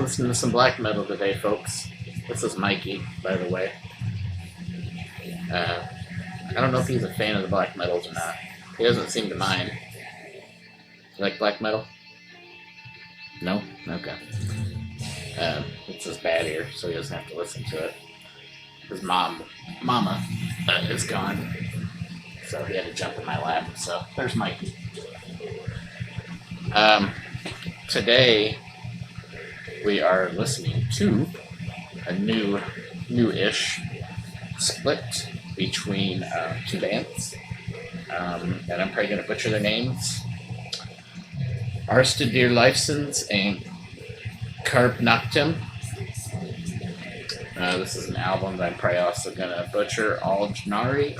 listening to some black metal today, folks. This is Mikey, by the way. I don't know if he's a fan of the black metals or not. He doesn't seem to mind. You like black metal? No? Okay. It's his bad ear, so he doesn't have to listen to it. His mama is gone, so he had to jump in my lap. So there's Mikey. Today we are listening to a new-ish split between two bands, and I'm probably going to butcher their names. Arstidir, Lifsins, and Carpe Noctem. This is an album that I'm probably also going to butcher. Aldrnari.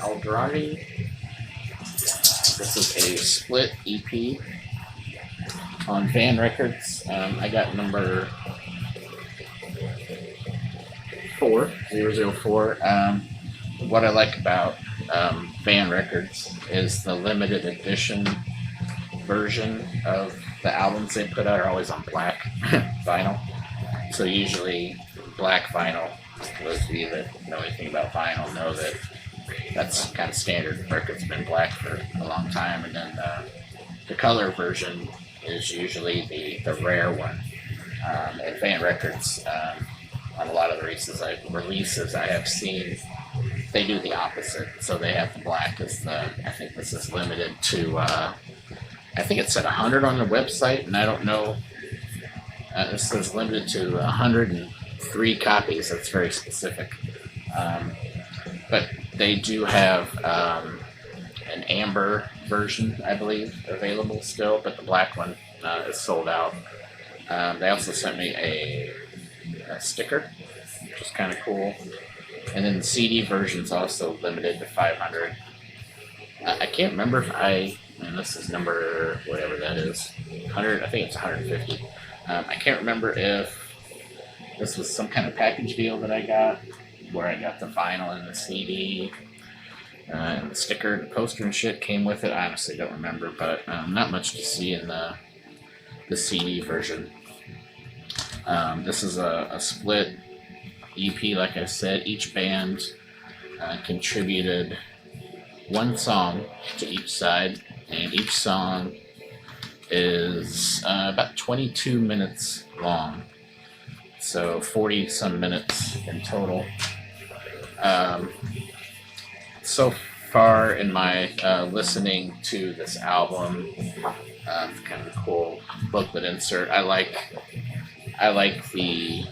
This is a split EP on Van Records. I got number 004. What I like about Van Records is the limited edition version of the albums they put out are always on black vinyl. So usually black vinyl, those of you that know anything about vinyl know that that's kind of standard. The record's been black for a long time, and then the color version is usually the rare one. At Van Records, on a lot of the releases I have seen, they do the opposite. So they have the black as the. I think this is limited to. I think it said 100 on the website, and I don't know. This says limited to 103 copies. That's very specific. But they do have an amber version, I believe, available still, but the black one is sold out. They also sent me a sticker, which is kind of cool. And then the CD version is also limited to 500. I can't remember if and this is number, whatever that is, 100, I think it's 150. I can't remember if this was some kind of package deal that I got, where I got the vinyl and the CD, and the sticker and the poster and shit came with it. I honestly don't remember, but not much to see in the CD version. This is a split EP, like I said. Each band contributed one song to each side, and each song is about 22 minutes long, so 40 some minutes in total. So far in my listening to this album, kind of cool booklet insert. I like the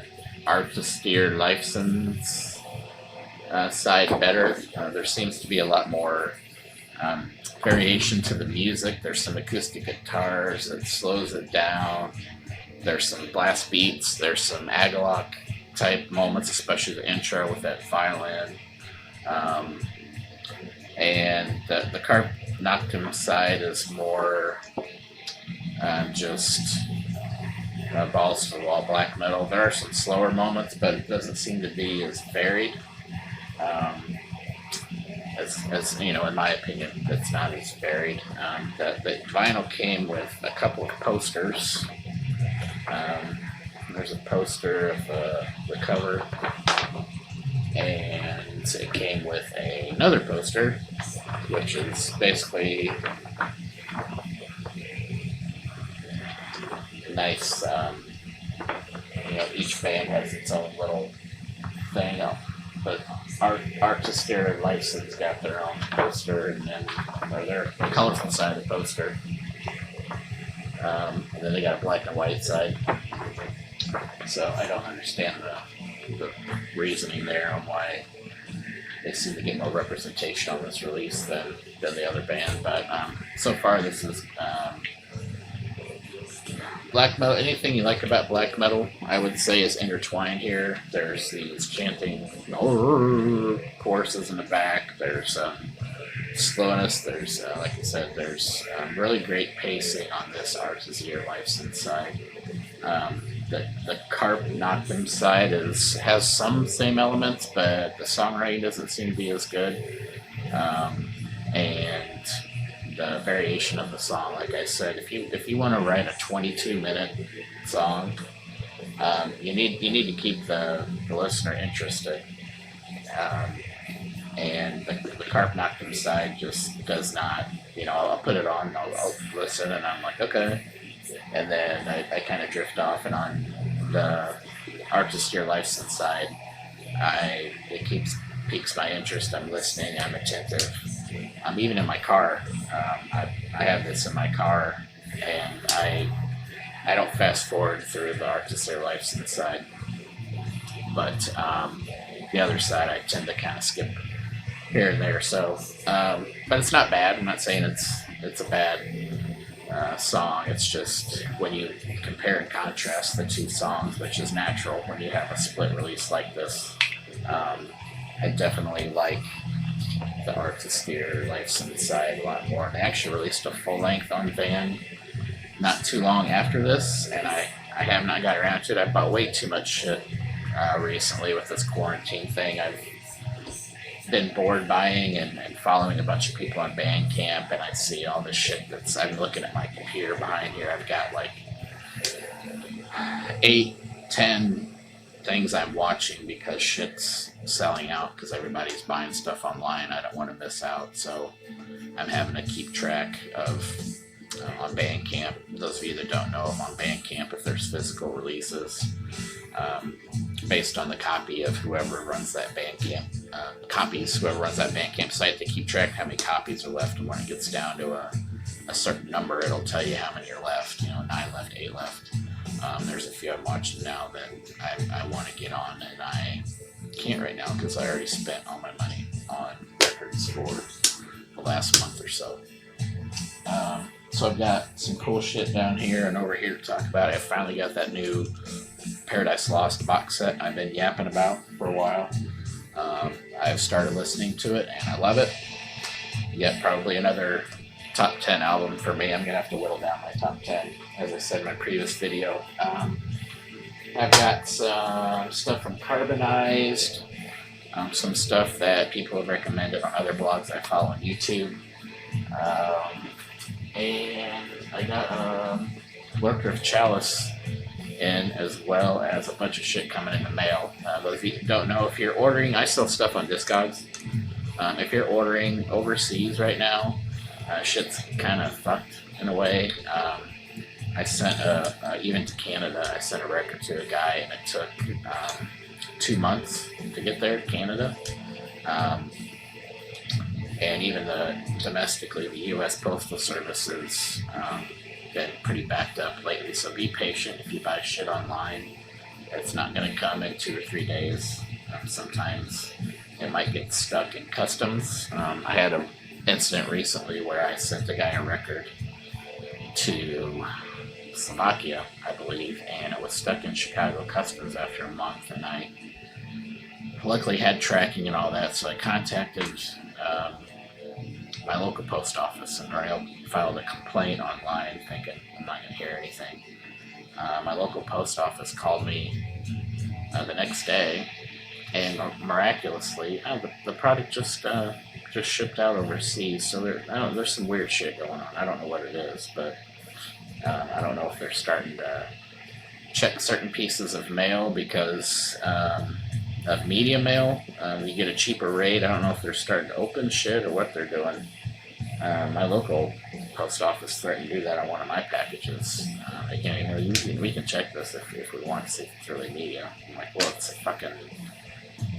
Arstidir Lifsins side better. There seems to be a lot more variation to the music. There's some acoustic guitars that slows it down. There's some blast beats. There's some Agalloch type moments, especially the intro with that violin. And the Carpe Noctem side is more just balls to the wall black metal. There are some slower moments, but it doesn't seem to be as varied. As you know, in my opinion, it's not as varied. The vinyl came with a couple of posters. There's a poster of the cover, and it came with another poster, which is basically nice. Each band has its own little thing. But Arstidir and Lifsins got their own poster, and then their colorful side of the poster. And then they got a black and white side. So I don't understand the reasoning there on why they seem to get more representation on this release than the other band. But so far, this is black metal. Anything you like about black metal, I would say, is intertwined here. There's these chanting choruses in the back. There's slowness. There's, like I said, there's really great pacing on this Arstidir Lifesins side. The Carpe Noctem side has some same elements, but the songwriting doesn't seem to be as good. And the variation of the song, like I said, if you want to write a 22-minute song, You need to keep the listener interested. Um, and the Carpe Noctem side just does not. I'll put it on, I'll listen, and I'm like, okay, and then I kind of drift off, and on the Arstidir Lifsins side, it piques my interest. I'm listening, I'm attentive. I'm even in my car. I have this in my car, and I don't fast forward through the Arstidir Lifesins side, but the other side I tend to kind of skip here and there. So, but it's not bad. I'm not saying it's a bad song. It's just when you compare and contrast the two songs, which is natural when you have a split release like this. I definitely like the Arstidir Lifesins side a lot more. They actually released a full length on Van not too long after this, and I have not got around to it. I bought way too much shit recently with this quarantine thing. I've been bored buying and following a bunch of people on Bandcamp, and I see all this shit I'm looking at my computer behind here. I've got like 8-10 things I'm watching because shit's selling out because everybody's buying stuff online. I don't want to miss out, so I'm having to keep track of on Bandcamp. Those of you that don't know, I'm on Bandcamp if there's physical releases, based on the copy of whoever runs that Bandcamp whoever runs that Bandcamp site. They keep track of how many copies are left, and when it gets down to a certain number, it'll tell you how many are left. 9 left, 8 left. There's a few I'm watching now that I want to get on, and I can't right now because I already spent all my money on records for the last month or so. So I've got some cool shit down here and over here to talk about. I finally got that new Paradise Lost box set I've been yapping about for a while. I've started listening to it, and I love it. Yet probably another top 10 album for me. I'm going to have to whittle down my top 10, as I said in my previous video. I've got some stuff from Carbonized, some stuff that people have recommended on other blogs I follow on YouTube. And I got Worker of Chalice in, as well as a bunch of shit coming in the mail. Those of you who don't know, if you're ordering, I sell stuff on Discogs. If you're ordering overseas right now, shit's kind of fucked in a way. I sent even to Canada, I sent a record to a guy, and it took 2 months to get there to Canada. And even domestically, the U.S. Postal Service has been pretty backed up lately. So be patient if you buy shit online. It's not going to come in 2 or 3 days. Sometimes it might get stuck in customs. I had an incident recently where I sent a guy a record to Slovakia, I believe, and it was stuck in Chicago customs after a month. And I luckily had tracking and all that, so I contacted my local post office, and I filed a complaint online thinking I'm not going to hear anything. My local post office called me the next day, and miraculously, the product just shipped out overseas. So there's some weird shit going on. I don't know what it is, but I don't know if they're starting to check certain pieces of mail because of media mail. You get a cheaper rate. I don't know if they're starting to open shit or what they're doing. My local post office threatened to do that on one of my packages. We can check this if we want to see if it's really media. I'm like, well, it's a fucking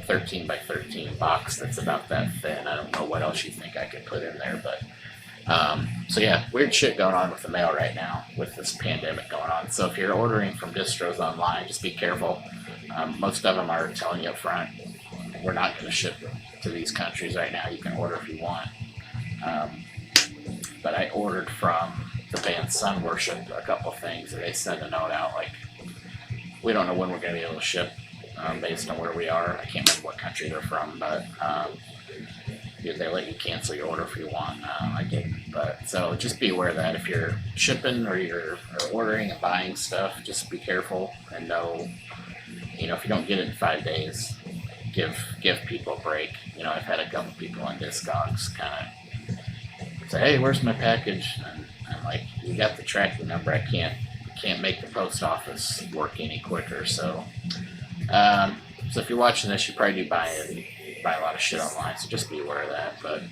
13 by 13 box that's about that thin. I don't know what else you think I could put in there, but so yeah, weird shit going on with the mail right now with this pandemic going on. So if you're ordering from distros online, just be careful. Most of them are telling you up front, we're not going to ship to these countries right now. You can order if you want. But I ordered from the band Sun Worship a couple things, and they sent a note out like, we don't know when we're going to be able to ship based on where we are. I can't remember what country they're from, but they let you cancel your order if you want. I didn't. But so just be aware of that. If you're shipping or you're ordering and buying stuff, just be careful and know, if you don't get it in 5 days, give people a break. I've had a couple people on Discogs kind of say, hey, where's my package? And I'm like, you got the tracking number. I can't can't make the post office work any quicker. So, so if you're watching this, you probably do buy a lot of shit online. So just be aware of that. But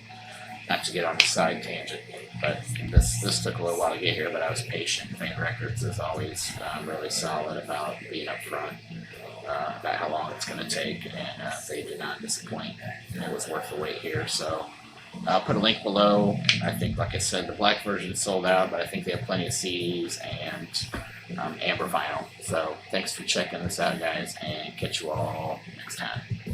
not to get on the side tangent, but this took a little while to get here, but I was patient. Fan Records is always really solid about being upfront about how long it's going to take, and they did not disappoint. It was worth the wait here. So I'll put a link below. I think, like I said, the black version is sold out, but I think they have plenty of CDs and amber vinyl. So thanks for checking this out, guys, and catch you all next time.